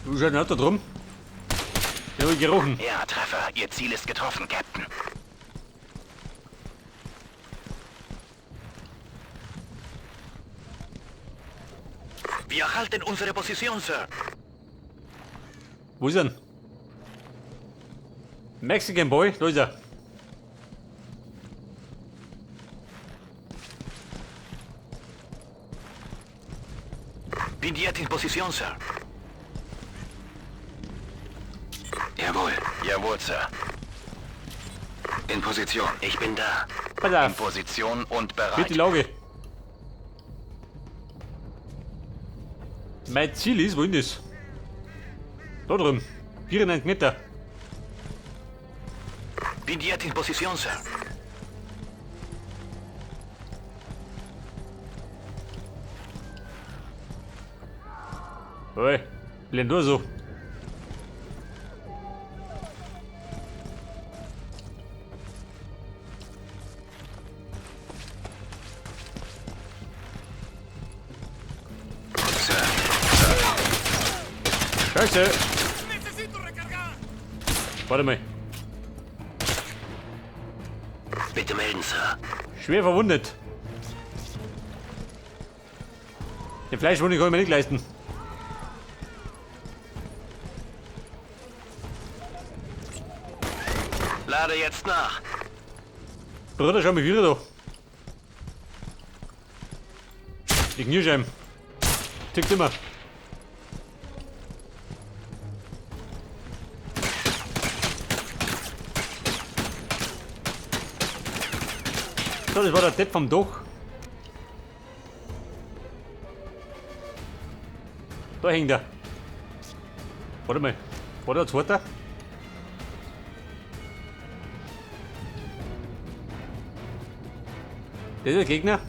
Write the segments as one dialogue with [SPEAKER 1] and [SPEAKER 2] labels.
[SPEAKER 1] Du schaust nicht da drum. Den hab ich gerochen.
[SPEAKER 2] Ja, Treffer. Ihr Ziel ist getroffen, Captain. Wir halten unsere Position, Sir.
[SPEAKER 1] Wo ist er denn? Mexican Boy, da ist er.
[SPEAKER 2] Bin jetzt in Position, Sir. Jawohl. Jawohl, Sir. In Position. Ich bin da.
[SPEAKER 1] Pass
[SPEAKER 2] In
[SPEAKER 1] auf,
[SPEAKER 2] Position und
[SPEAKER 1] bitte
[SPEAKER 2] bereit.
[SPEAKER 1] die Lage. Mein Ziel ist, wohin das? Da drüben. 94 Meter.
[SPEAKER 2] Bin jetzt in Position, Sir.
[SPEAKER 1] Oi, blend nur so.
[SPEAKER 2] Sir.
[SPEAKER 1] Scheiße. Warte mal.
[SPEAKER 2] Bitte melden, Sir.
[SPEAKER 1] Schwer verwundet. Den Fleischwunde kann ich mir nicht leisten.
[SPEAKER 2] Lade jetzt nach.
[SPEAKER 1] Bruder, schau mich wieder da. Die Kniescheiben. Tickt immer. So, das war der Depp vom Dach. Da hängt er. Warte mal. War da ein zweiter? Das ist der Gegner.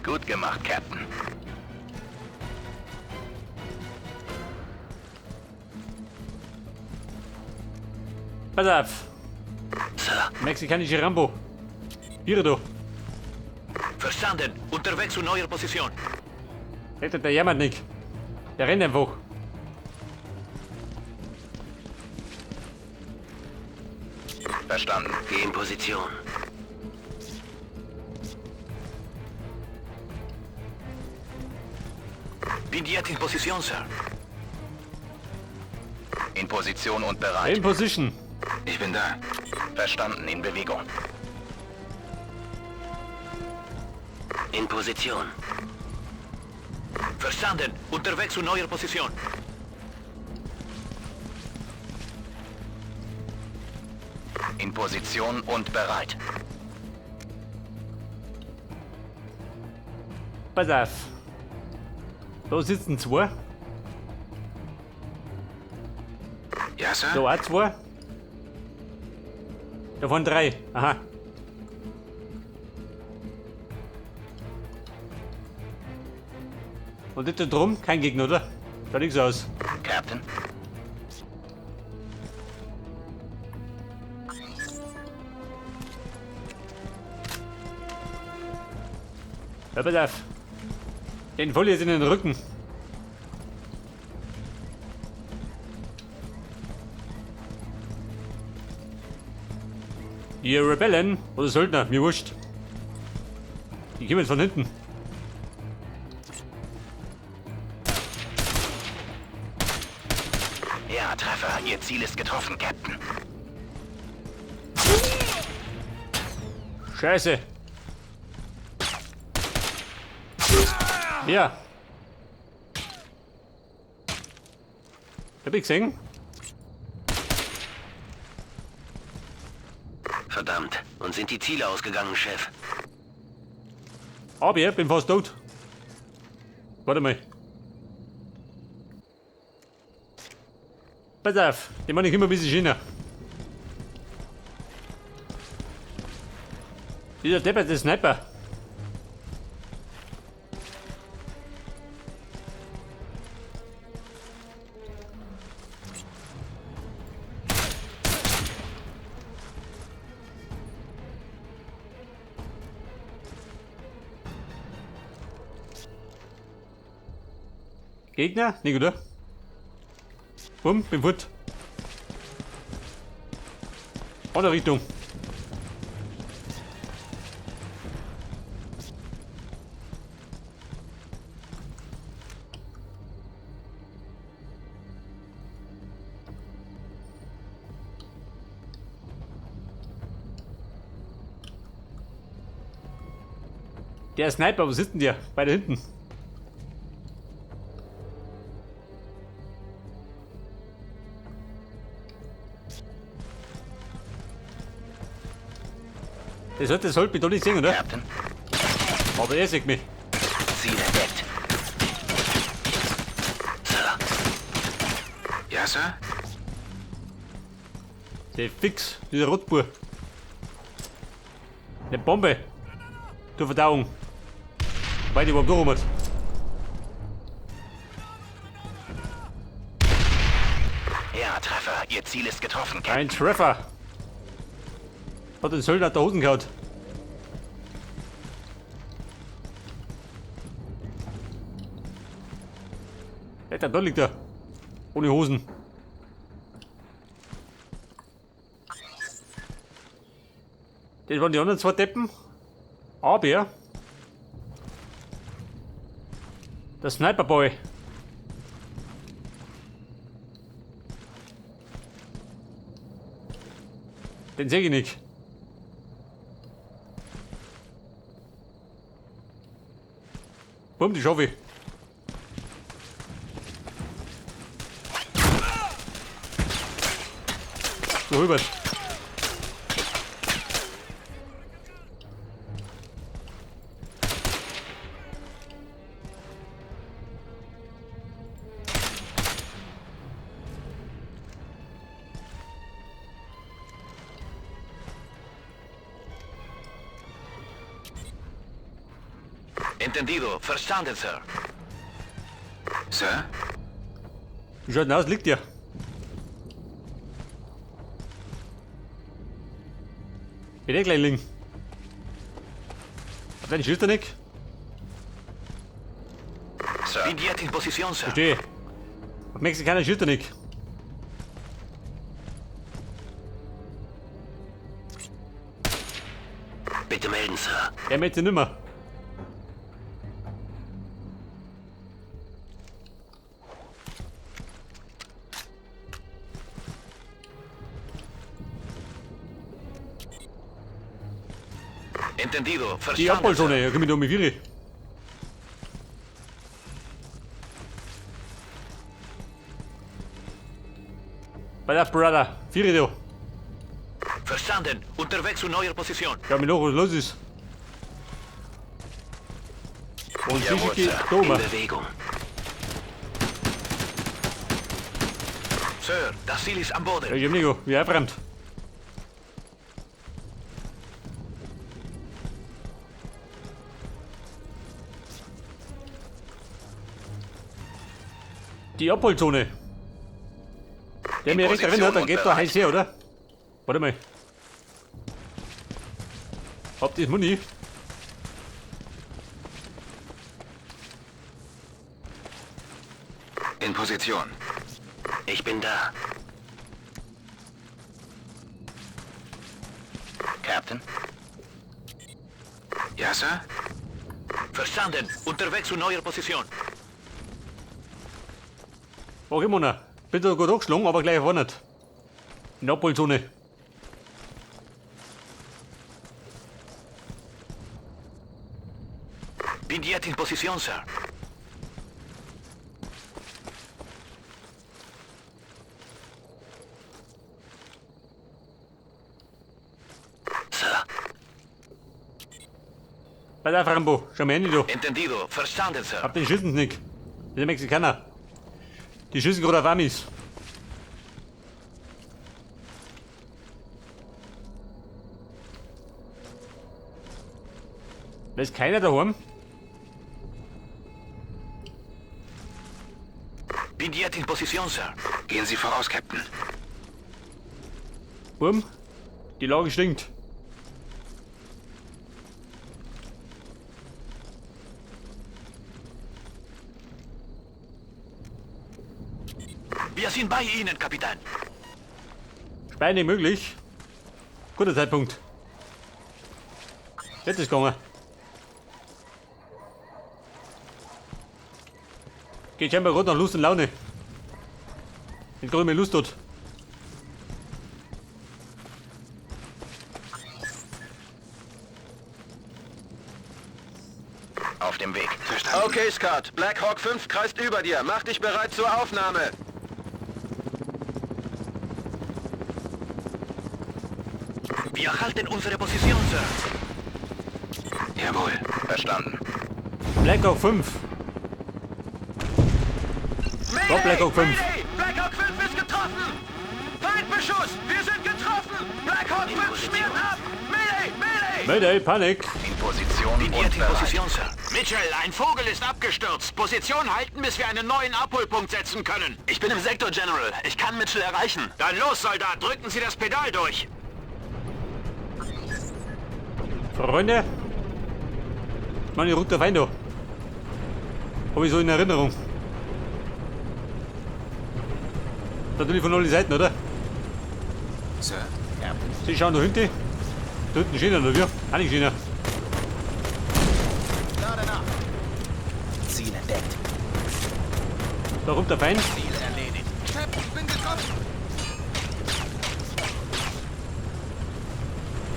[SPEAKER 2] Gut gemacht, Captain.
[SPEAKER 1] Pass auf.
[SPEAKER 2] Sir.
[SPEAKER 1] Mexikanische Rambo. Hier da.
[SPEAKER 2] Verstanden. Unterwegs zu neuer Position.
[SPEAKER 1] Alter, der jammert nicht. Der rennt einfach.
[SPEAKER 2] Verstanden. Geh in Position. Bin jetzt in Position, Sir. In Position und bereit.
[SPEAKER 1] In Position.
[SPEAKER 2] Ich bin da. Verstanden. In Bewegung. In Position. Verstanden. Unterwegs zu neuer Position. In Position und bereit.
[SPEAKER 1] Pass auf. Da sitzen zwei.
[SPEAKER 2] Ja, Sir?
[SPEAKER 1] Da auch zwei. Davon drei. Aha. Und das da drum? Kein Gegner, oder? Schaut nichts aus.
[SPEAKER 2] Captain?
[SPEAKER 1] Hör pass auf. Den voll jetzt in den Rücken. Ihr Rebellen oder Söldner, mir wurscht. Die kommen jetzt von hinten.
[SPEAKER 2] Ja, Treffer. Ihr Ziel ist getroffen, Captain.
[SPEAKER 1] Scheiße. Ja. Hab ich gesehen?
[SPEAKER 2] Verdammt. Uns sind die Ziele ausgegangen, Chef.
[SPEAKER 1] Aber ich bin fast tot. Warte mal. Pass auf, den mache ich immer ein bisschen schöner. Dieser depperte Sniper. Gegner? Nicht, oder? Bumm, bin fort. Andere Richtung. Der Sniper, wo sitzt denn der? Weiter hinten. Das sollte mich doch nicht sehen, oder?
[SPEAKER 2] Captain,
[SPEAKER 1] Aber er sieht mich.
[SPEAKER 2] Ziel entdeckt. Sir. Ja, Sir?
[SPEAKER 1] Der fix, dieser Rotbur. Eine Bombe. Zur Verdauung. Weil die überhaupt noch hat.
[SPEAKER 2] Ja, Treffer. Ihr Ziel ist getroffen, Captain.
[SPEAKER 1] Ein Treffer. Hat den Söldner der Hosen gehaut. Alter, da liegt er. Ohne Hosen. Das waren die anderen zwei Deppen. Aber der Sniperboy. Den sehe ich nicht. Bumm, die schaffe ich. So rüber.
[SPEAKER 2] Entendido. Verstanden, Sir. Sir?
[SPEAKER 1] Wie schaut denn aus? Liegt der? Wird gleich liegen. Hat der einen Schildernick?
[SPEAKER 2] Sir. Bin jetzt in Position, Sir.
[SPEAKER 1] Verstehe. Hat Mexikaner Schildernick?
[SPEAKER 2] Bitte melden, Sir.
[SPEAKER 1] Er meldet sich nimmer.
[SPEAKER 2] Entendido.
[SPEAKER 1] Die
[SPEAKER 2] Verstanden,
[SPEAKER 1] Abholzone,
[SPEAKER 2] Sir.
[SPEAKER 1] ja, komm ich da um die Viere. Bei der Brother, Viere da.
[SPEAKER 2] Verstanden. Unterwegs zu neuer Position.
[SPEAKER 1] Schau mich nach, was los ist. Und sie
[SPEAKER 2] Jawohl,
[SPEAKER 1] geht
[SPEAKER 2] Sir.
[SPEAKER 1] da
[SPEAKER 2] In
[SPEAKER 1] oben.
[SPEAKER 2] Bewegung. Sir, das Ziel ist am
[SPEAKER 1] Ja,
[SPEAKER 2] Boden.
[SPEAKER 1] ich hab nicht, wie erbrannt. Die Abholzone. Der
[SPEAKER 2] In
[SPEAKER 1] mir recht
[SPEAKER 2] Position
[SPEAKER 1] erinnert, dann
[SPEAKER 2] und
[SPEAKER 1] geht da
[SPEAKER 2] bereit.
[SPEAKER 1] heiß her, oder? Warte mal. Habt ihr das Muni?
[SPEAKER 2] In Position. Ich bin da. Captain? Ja, Sir? Verstanden. Unterwegs zu neuer Position.
[SPEAKER 1] Auch immer noch. Bin da gut angeschlagen, aber gleich war nicht. In der Abholzone.
[SPEAKER 2] Bin jetzt in Position, Sir. Sir.
[SPEAKER 1] Bei der Frambo, schau mir hin, du.
[SPEAKER 2] Entendido. Verstanden, Sir.
[SPEAKER 1] Hab den schießen nicht. Das ist ein Mexikaner. Die schießen gerade auf Amis. Da ist keiner daheim.
[SPEAKER 2] Bin jetzt in Position, Sir. Gehen Sie voraus, Captain.
[SPEAKER 1] Bumm. Die Lage stinkt.
[SPEAKER 2] Wir sind bei Ihnen, Kapitän.
[SPEAKER 1] Speine möglich. Guter Zeitpunkt. Jetzt ist gegangen. Geht scheinbar gerade nach Lust und Laune. Nicht gerade mehr Lust hat.
[SPEAKER 2] Auf dem Weg.
[SPEAKER 3] Okay, Scott. Black Hawk 5 kreist über dir. Mach dich bereit zur Aufnahme.
[SPEAKER 2] Wir halten unsere Position, Sir.
[SPEAKER 3] Jawohl. Verstanden.
[SPEAKER 1] Black Hawk 5. Doch, Black Hawk 5.
[SPEAKER 3] Black Hawk 5 ist getroffen! Feindbeschuss! Wir sind getroffen! Black Hawk 5 schmiert ab! Mayday!
[SPEAKER 1] Mayday, Panik.
[SPEAKER 3] In Position
[SPEAKER 2] Biniert in Position, Sir.
[SPEAKER 4] Mitchell, ein Vogel ist abgestürzt. Position halten, bis wir einen neuen Abholpunkt setzen können.
[SPEAKER 3] Ich bin im Sektor, General. Ich kann Mitchell erreichen.
[SPEAKER 4] Dann los, Soldat, drücken Sie das Pedal durch.
[SPEAKER 1] Freunde. Meine Route Wein da. Habe ich so in Erinnerung. Natürlich von allen Seiten, oder?
[SPEAKER 3] Sir.
[SPEAKER 1] Sie schauen da hinten. Da hinten stehen oder wir? Ah, nicht stehen.
[SPEAKER 3] Ziel entdeckt.
[SPEAKER 1] Da kommt der Feind.
[SPEAKER 3] Ziel erledigt. Ich bin getroffen.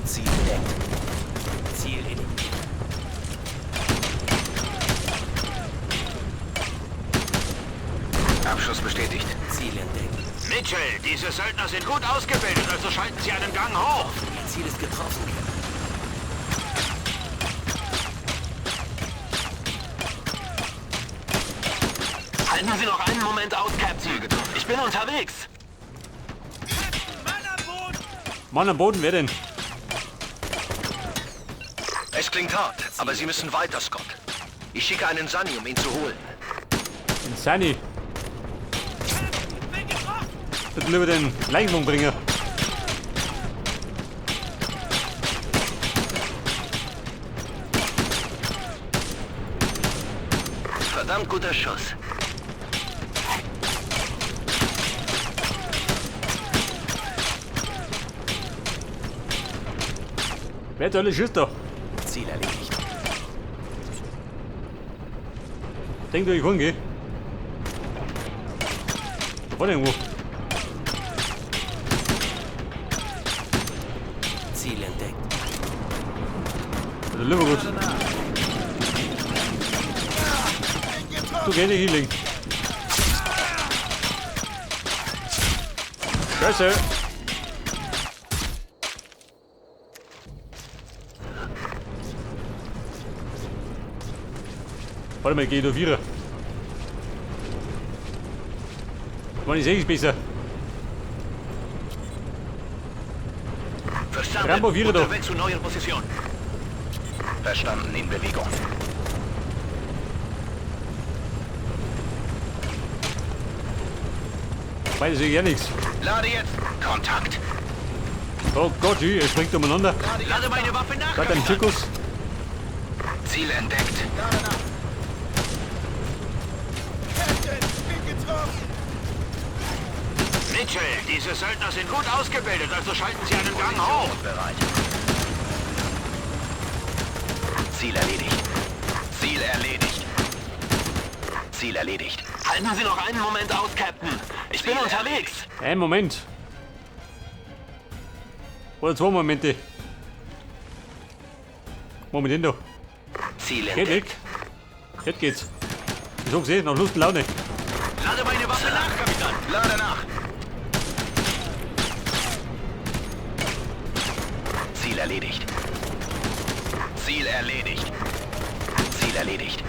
[SPEAKER 3] Ziel entdeckt. Ziel eliminiert. Abschuss bestätigt. Ziel entdeckt.
[SPEAKER 4] Mitchell, diese Söldner sind gut ausgebildet, also schalten Sie einen Gang hoch.
[SPEAKER 3] Ziel ist getroffen. Halten Sie noch einen Moment aus, Captain. Ich bin unterwegs.
[SPEAKER 1] Mann am Boden, wer denn?
[SPEAKER 5] Es klingt hart, aber Sie müssen weiter, Scott. Ich schicke einen Sunny, um ihn zu holen.
[SPEAKER 1] Den Sunny. Bitte lieber den Leichenwagenbringer.
[SPEAKER 5] Verdammt guter Schuss.
[SPEAKER 1] Wer zur Hölle schießt da?
[SPEAKER 3] Ziel erledigt.
[SPEAKER 1] Denkt euch rumgehen. Da vorne irgendwo.
[SPEAKER 3] Ziel entdeckt.
[SPEAKER 1] Der lieber gut. Du geh nicht hinlegen. Scheiße. Warte mal, geh da wieder. Mann, ich sehe es besser.
[SPEAKER 2] Verstanden.
[SPEAKER 1] Rambo, wieder doch.
[SPEAKER 2] Unterwegs zu neuer Position.
[SPEAKER 5] Verstanden, in Bewegung.
[SPEAKER 1] Beide sehe ich ja nichts.
[SPEAKER 5] Lade jetzt. Kontakt.
[SPEAKER 1] Oh Gott, er springt umeinander.
[SPEAKER 4] Lade meine Waffe nach.
[SPEAKER 1] Da hat er einen Zirkus.
[SPEAKER 5] Ziel entdeckt.
[SPEAKER 4] Mitchell, diese Söldner sind gut ausgebildet, also schalten Sie einen Gang hoch.
[SPEAKER 5] Bereit. Ziel erledigt. Ziel erledigt. Ziel erledigt.
[SPEAKER 3] Halten Sie noch einen Moment aus, Captain. Ich bin unterwegs.
[SPEAKER 1] Ein Moment. Oder zwei Momente. Moment hin doch.
[SPEAKER 5] Ziel
[SPEAKER 1] Geht
[SPEAKER 5] entdeckt.
[SPEAKER 1] weg. Jetzt geht's. Ich sag's eh, nach Lust und Laune.
[SPEAKER 4] Lade meine Waffe nach, Kapitän.
[SPEAKER 5] Lade nach. Ziel erledigt. Ziel erledigt. Ziel erledigt.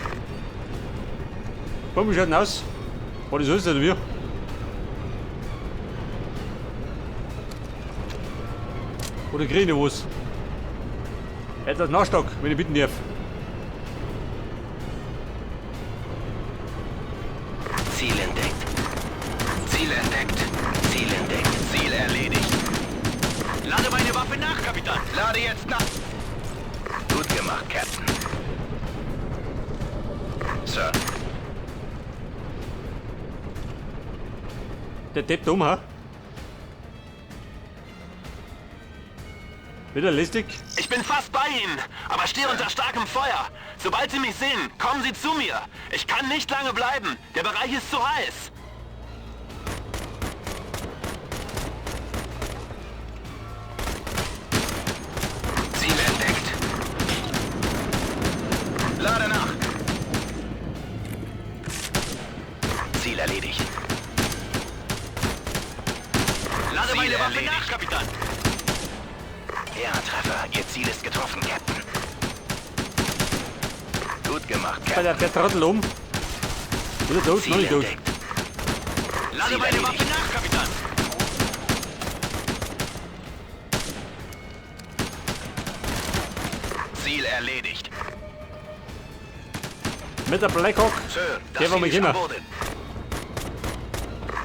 [SPEAKER 1] Komm, wie schaut denn aus? War das alles oder wie? Oder krieg ich noch was? Etwas Nachstock, wenn ich bitten darf.
[SPEAKER 5] Ziel entdeckt. Ziel entdeckt. Ziel entdeckt. Ziel erledigt.
[SPEAKER 4] Lade meine Waffe nach, Kapitän.
[SPEAKER 5] Lade jetzt nach. Gut gemacht, Captain. Sir.
[SPEAKER 1] Der Depp dumm, ha? Wieder listig.
[SPEAKER 3] Ich bin fast bei Ihnen, aber stehe unter starkem Feuer. Sobald Sie mich sehen, kommen Sie zu mir. Ich kann nicht lange bleiben. Der Bereich ist zu heiß.
[SPEAKER 5] Ziel entdeckt. Lade nach. Ziel erledigt.
[SPEAKER 3] Lade meine Waffe
[SPEAKER 5] erledigt.
[SPEAKER 3] nach, Kapitän.
[SPEAKER 5] Ja, Treffer. Ihr Ziel ist getroffen, Captain. Gut gemacht,
[SPEAKER 1] Bei
[SPEAKER 5] Captain.
[SPEAKER 1] der Trottel um. Wieder tot, noch
[SPEAKER 5] Ziel
[SPEAKER 1] nicht tot.
[SPEAKER 5] entdeckt.
[SPEAKER 3] Lade
[SPEAKER 5] Ziel
[SPEAKER 3] meine Waffe
[SPEAKER 5] erledigt.
[SPEAKER 3] nach, Kapitän.
[SPEAKER 5] Ziel erledigt.
[SPEAKER 1] Mit der Blackhawk.
[SPEAKER 5] Sir, das
[SPEAKER 1] Der war
[SPEAKER 5] Ziel
[SPEAKER 1] mich
[SPEAKER 5] ist
[SPEAKER 1] immer.
[SPEAKER 5] am Boden.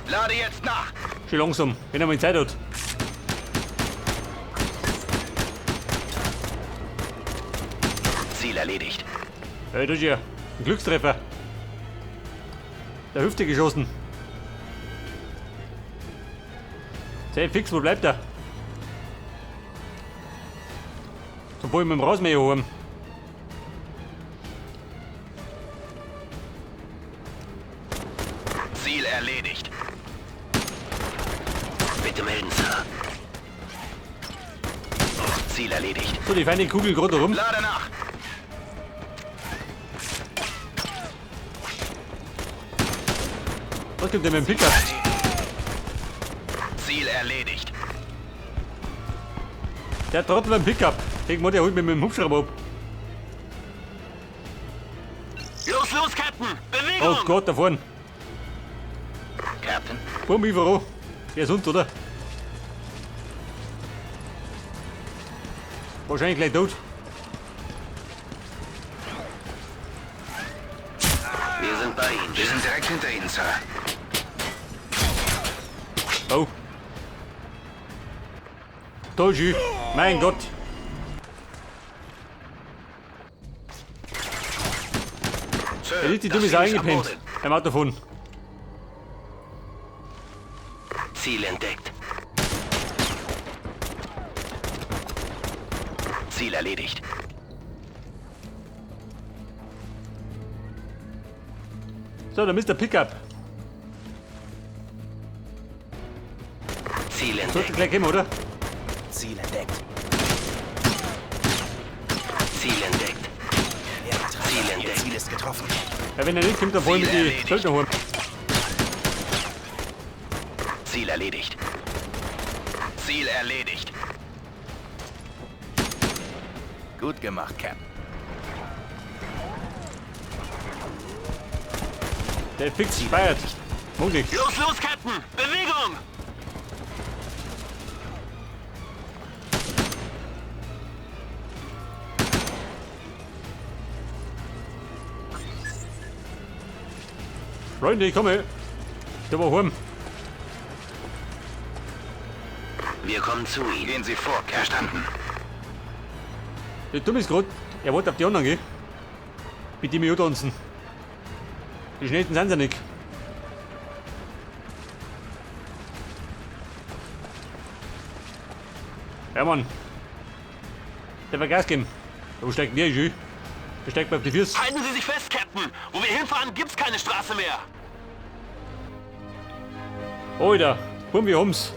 [SPEAKER 5] Lade jetzt nach.
[SPEAKER 1] Schön langsam, wenn er mal Zeit hat.
[SPEAKER 5] Ziel erledigt.
[SPEAKER 1] Ja, das ist ja ein Glückstreffer. Der Hüfte geschossen. Sehr fix, wo bleibt er? Zum Beispiel mit dem Rasenmäher haben.
[SPEAKER 5] Ziel erledigt. Bitte melden, Sir. Ziel erledigt.
[SPEAKER 1] So, die feine Kugel gerade rum.
[SPEAKER 5] Lade nach.
[SPEAKER 1] Was kommt denn mit dem Pickup?
[SPEAKER 5] Ziel erledigt.
[SPEAKER 1] Der Trottel beim Pickup. Denk mal, der holt mich mit dem Hubschrauber ab.
[SPEAKER 3] Los, los, Captain. Bewegung.
[SPEAKER 1] Oh Gott, da vorne.
[SPEAKER 5] Captain.
[SPEAKER 1] Bumm, ich war an. Der ist unten, oder? Wahrscheinlich gleich tot.
[SPEAKER 5] Wir sind bei Ihnen. Wir sind direkt hinter Ihnen, Sir.
[SPEAKER 1] Oh. Toll, mein Gott.
[SPEAKER 5] Sir,
[SPEAKER 1] Er ist die
[SPEAKER 5] das
[SPEAKER 1] dumme
[SPEAKER 5] Ziel
[SPEAKER 1] Sau
[SPEAKER 5] ist am
[SPEAKER 1] eingepennt.
[SPEAKER 5] Boden.
[SPEAKER 1] Am Auto davon.
[SPEAKER 5] Ziel entdeckt. Ziel erledigt.
[SPEAKER 1] So, dann ist der Pickup.
[SPEAKER 5] Ziel
[SPEAKER 1] Sollte
[SPEAKER 5] entdeckt.
[SPEAKER 1] gleich kommen, oder?
[SPEAKER 5] Ziel entdeckt. Ziel entdeckt. Ziel entdeckt. Ziel ist getroffen.
[SPEAKER 1] Ja, wenn er nicht kommt, dann wollen wir
[SPEAKER 5] Ziel
[SPEAKER 1] die
[SPEAKER 5] erledigt.
[SPEAKER 1] Söldner holen.
[SPEAKER 5] Ziel erledigt. Ziel erledigt. Gut gemacht, Cap.
[SPEAKER 1] Der fix feiert. Mutig.
[SPEAKER 3] Los, los, Captain. Bewegung.
[SPEAKER 1] Freunde, ich komme. Der war heim.
[SPEAKER 5] Wir kommen zu Ihnen. Gehen Sie vor, Cap. Verstanden.
[SPEAKER 1] Der Dumme ist gerade. Er wollte auf die anderen gehen. Mit dem ich tanzen. Die schnellsten sind sie nicht. Ja, Mann. Der wird Gas geben. Wo steigt der schön? Der steigt auf die Füße.
[SPEAKER 3] Halten Sie sich fest, Captain. Wo wir hinfahren, gibt's keine Straße mehr.
[SPEAKER 1] Alter, Bumm, wir haben's.